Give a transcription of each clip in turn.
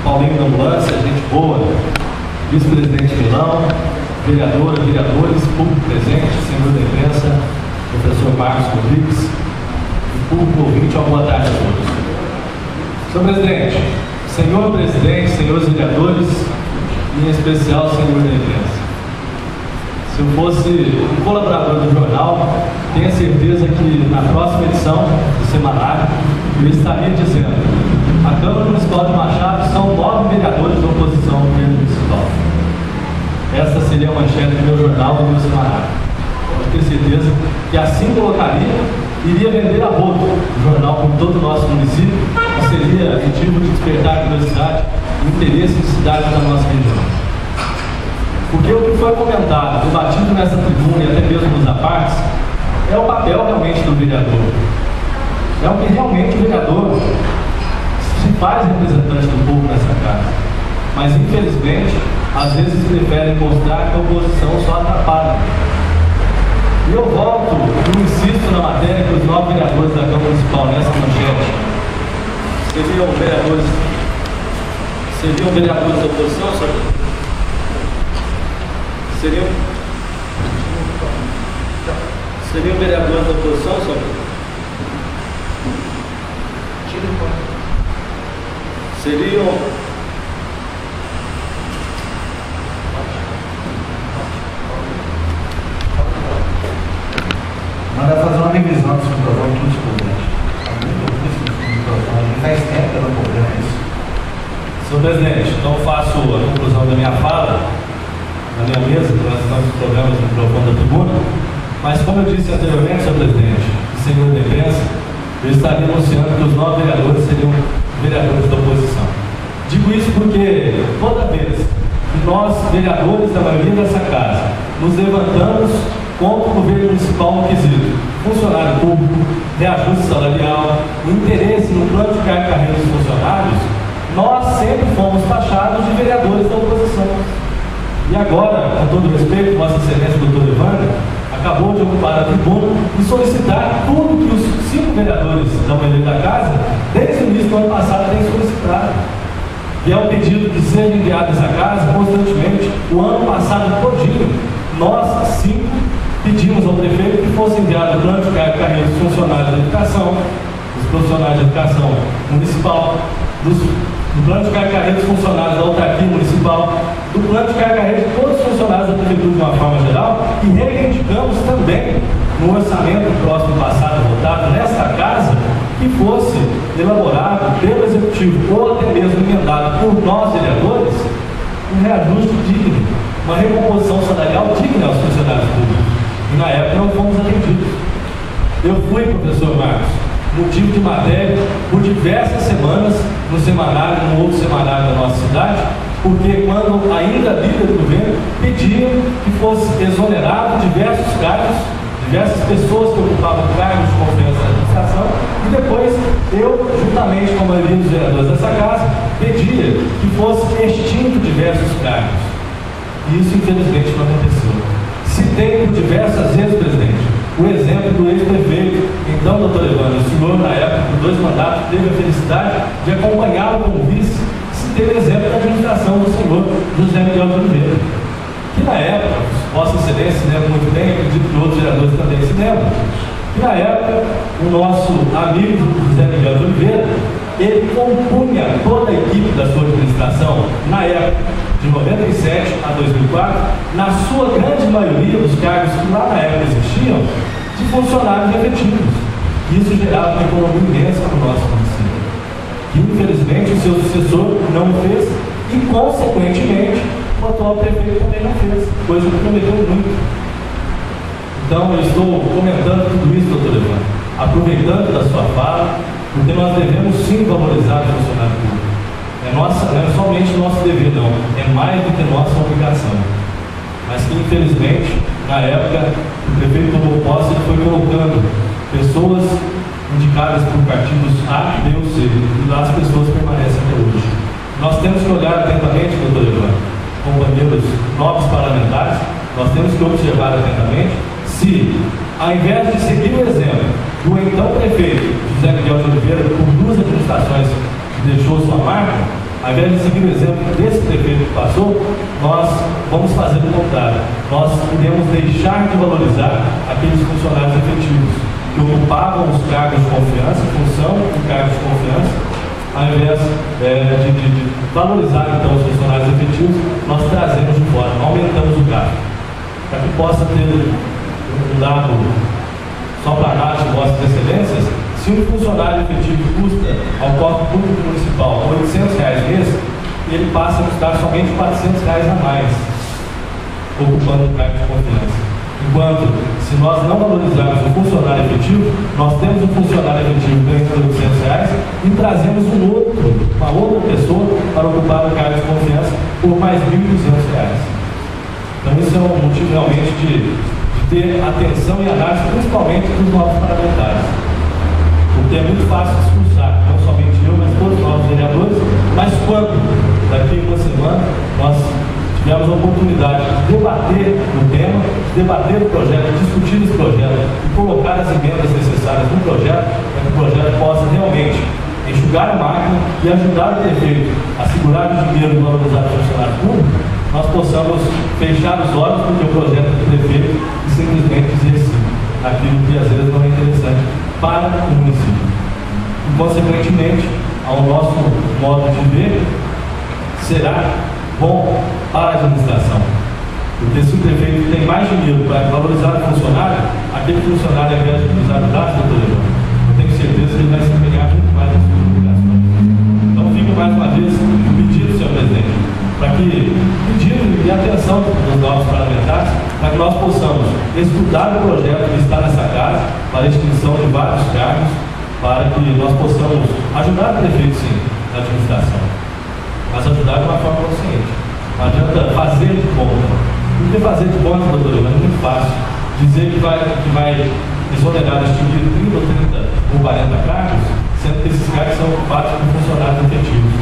Paulinho da Ambulância, gente boa, vice-presidente Milão, vereadora, vereadores, público presente, senhor da imprensa, professor Marcos Rodrigues, e público ouvinte, uma boa tarde a todos. Senhor presidente, senhores vereadores, e em especial senhor da imprensa. Se eu fosse um colaborador do jornal, tenha certeza que na próxima edição do semanário eu estaria dizendo: a Câmara Municipal de Machado são 9 vereadores de oposição ao governo municipal. Essa seria a manchete do meu jornal, do meu semanário. Pode ter certeza que assim colocaria, iria vender a rodo o jornal por todo o nosso município, e seria motivo de despertar curiosidade e interesse de cidades da nossa região. Porque o que foi comentado, debatido nessa tribuna e até mesmo nos apartes, é o papel realmente do vereador. É o que realmente o vereador se faz representante do povo nessa casa. Mas, infelizmente, às vezes preferem mostrar que a oposição só atrapalha. E eu volto e insisto na matéria que os 9 vereadores da Câmara Municipal, nessa manchete, seriam vereadores da oposição, senhor? Seriam vereadores da oposição, senhor? Seriam... Manda fazer uma revisão desse microfone aqui, estudante. Faz tempo que eu não problema isso. Senhor presidente, então faço a conclusão da minha fala na minha mesa, que nós estamos com problemas no microfone da tribuna, mas como eu disse anteriormente, senhor presidente e senhor da imprensa, eu estaria anunciando que os 9 vereadores seriam vereadores da oposição. Digo isso porque toda vez que nós, vereadores da maioria dessa casa, nos levantamos contra o governo municipal no quesito funcionário público, reajuste salarial, o interesse no plano de carreira dos funcionários, nós sempre fomos taxados de vereadores da oposição. E agora, com todo respeito, Vossa Excelência, doutor Evandro, acabou de ocupar a tribuna e solicitar tudo que os 5 vereadores da maioria da casa, desde o início do ano passado, têm solicitado. E é um pedido que seja enviado essa casa constantemente. O ano passado todinho, nós 5 pedimos ao prefeito que fosse enviado o plano de carreira dos funcionários da educação, dos profissionais de educação municipal, do plano de carreira dos funcionários da autarquia municipal, do plano de carreira de todos os funcionários da prefeitura de uma forma geral, e reivindicamos também, no orçamento próximo passado votado nesta casa, que fosse elaborado pelo Executivo ou até mesmo emendado por nós, vereadores, um reajuste digno, uma recomposição salarial digna aos funcionários públicos. E na época não fomos atendidos. Eu fui, professor Marcos, motivo de matéria por diversas semanas no semanário, no outro semanário da nossa cidade, porque quando ainda líder do governo pediam que fosse exonerado diversos cargos, diversas pessoas que ocupavam cargos de confiança na administração, e depois eu, juntamente com a maioria dos vereadores dessa casa, pedia que fosse extinto diversos cargos. E isso infelizmente não aconteceu. Citei por diversas vezes, presidente, o exemplo do ex-prefeito, então, doutor Evandro, o senhor, na época, por 2 mandatos, teve a felicidade de acompanhá-lo como vice. Citei o exemplo da administração do senhor José Miguel de Oliveira, que na época, Vossa Excelência se lembra muito bem, acredito que outros vereadores também se lembram, que na época, o nosso amigo José Miguel de Oliveira, ele compunha toda a equipe da sua administração, na época, de 97 a 2004, na sua grande maioria dos cargos que lá na época existiam, de funcionários efetivos. Isso gerava uma economia imensa para o nosso município. Que, infelizmente, o seu sucessor não fez e, consequentemente, o atual prefeito também não fez, coisa que prometeu muito. Então, eu estou comentando tudo isso, doutor Evandro, aproveitando da sua fala, porque nós devemos sim valorizar o funcionário público. Não é somente nosso dever, não. É mais do que nossa obrigação. Mas que, infelizmente, na época, o prefeito tomou posse e foi colocando pessoas indicadas por partidos A, B ou C. E lá as pessoas permanecem até hoje. Nós temos que olhar atentamente, doutor Evandro, companheiros novos parlamentares, nós temos que observar atentamente se, ao invés de seguir o exemplo do então prefeito José Miguel de Oliveira, por 2 administrações que deixou sua marca, ao invés de seguir o exemplo desse prefeito que passou, nós vamos fazer o contrário. Nós podemos deixar de valorizar aqueles funcionários efetivos que ocupavam os cargos de confiança, função de cargos de confiança, ao invés de valorizar então os funcionários efetivos, nós trazemos de fora, aumentamos o cargo, para que possa ter um dado só para nós de vossas excelências. Se um funcionário efetivo custa ao cofre público municipal R$800 mês, ele passa a custar somente R$400 a mais, ocupando o cargo de confiança. Enquanto, se nós não valorizarmos o funcionário efetivo, nós temos um funcionário efetivo ganhando R$800 e trazemos uma outra pessoa para ocupar o cargo de confiança por mais R$1.200. Então, isso é um motivo realmente de ter atenção e análise, principalmente dos novos parlamentares. Porque é muito fácil discursar, não somente eu, mas todos os novos vereadores, mas quando, daqui a uma semana, nós tivemos a oportunidade de debater o tema, debater o projeto, discutir esse projeto e colocar as emendas necessárias no projeto, para que o projeto possa realmente enxugar a máquina e ajudar o prefeito a segurar o dinheiro do valorizado funcionário público, nós possamos fechar os olhos porque o projeto do prefeito e simplesmente dizer sim aquilo que às vezes não é interessante para o município. E, consequentemente, ao nosso modo de ver, será bom para a administração. Porque se o prefeito tem mais dinheiro para valorizar o funcionário, aquele funcionário, ao invés de utilizar o gasto, doutor Evandro, eu tenho certeza que ele vai se empenhar muito mais nas suas obrigações. Então, fica mais uma vez o pedido, senhor presidente, para que, pedido e atenção dos novos parlamentares, para que nós possamos estudar o projeto que está nessa casa, para a extinção de vários cargos, para que nós possamos ajudar o prefeito, sim, na administração, mas ajudar de uma forma consciente. Não adianta fazer de conta. Porque fazer de conta, doutor Evandro, é muito fácil. Dizer que vai exonerar, extinguir 30 ou 30 ou 40 cargos, sendo que esses cargos são ocupados por funcionários efetivos.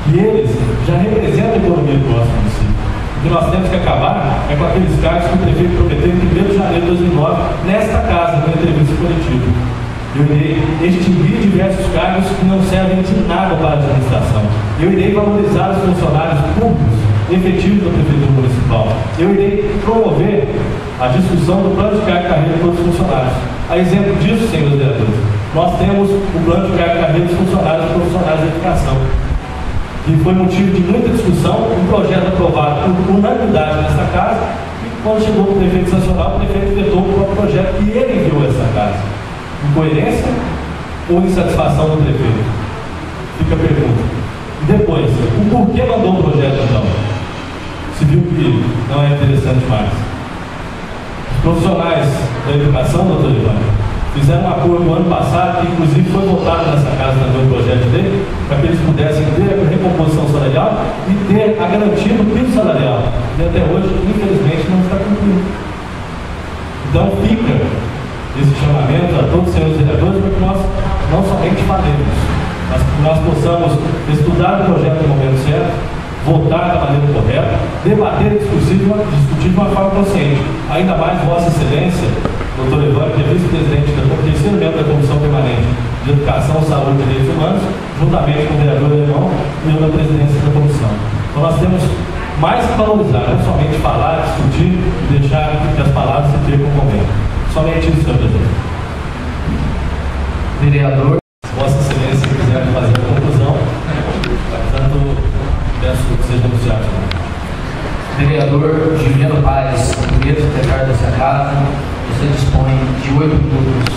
E eles já representam a economia do nosso município. O que nós temos que acabar é com aqueles cargos que o prefeito prometeu em 1º de janeiro de 2009, nesta casa, na entrevista coletiva. Eu irei extinguir diversos cargos que não servem de nada para a administração. Eu irei valorizar os funcionários públicos efetivos da Prefeitura Municipal. Eu irei promover a discussão do plano de carga e carreira de todos os funcionários. A exemplo disso, senhores vereadores, nós temos o plano de carga e carreira dos funcionários e profissionais da educação, que foi motivo de muita discussão, um projeto aprovado por unanimidade nesta casa, e quando chegou o prefeito sancionar, o prefeito vetou o próprio projeto que ele enviou a essa casa. Incoerência ou insatisfação do prefeito? Fica a pergunta. E depois, o porquê mandou o projeto então? Se viu que não é interessante mais. Os profissionais da educação, doutor Evandro, fizeram um acordo no ano passado, que inclusive foi votado nessa casa também o projeto dele, para que eles pudessem ter a recomposição salarial e ter a garantia do piso salarial. E até hoje, infelizmente, não está cumprido. Então fica esse chamamento a todos os senhores vereadores para que nós não somente falemos, mas que nós possamos estudar o projeto no momento certo, votar da maneira correta, debater e discutir de uma forma consciente. Ainda mais Vossa Excelência, doutor Evandro, que é vice-presidente da terceiro membro da Comissão Permanente de Educação, Saúde e Direitos Humanos, juntamente com o vereador Alemão e eu na presidência da comissão. Então nós temos mais que valorizar, não somente falar, discutir e deixar que as palavras se percam no momento. Somente isso, senhor presidente. Vereador. Vossa Excelência quiser fazer a conclusão, portanto, peço que seja anunciado. Vereador Juliano Paes, primeiro secretário dessa casa, você dispõe de 8 minutos.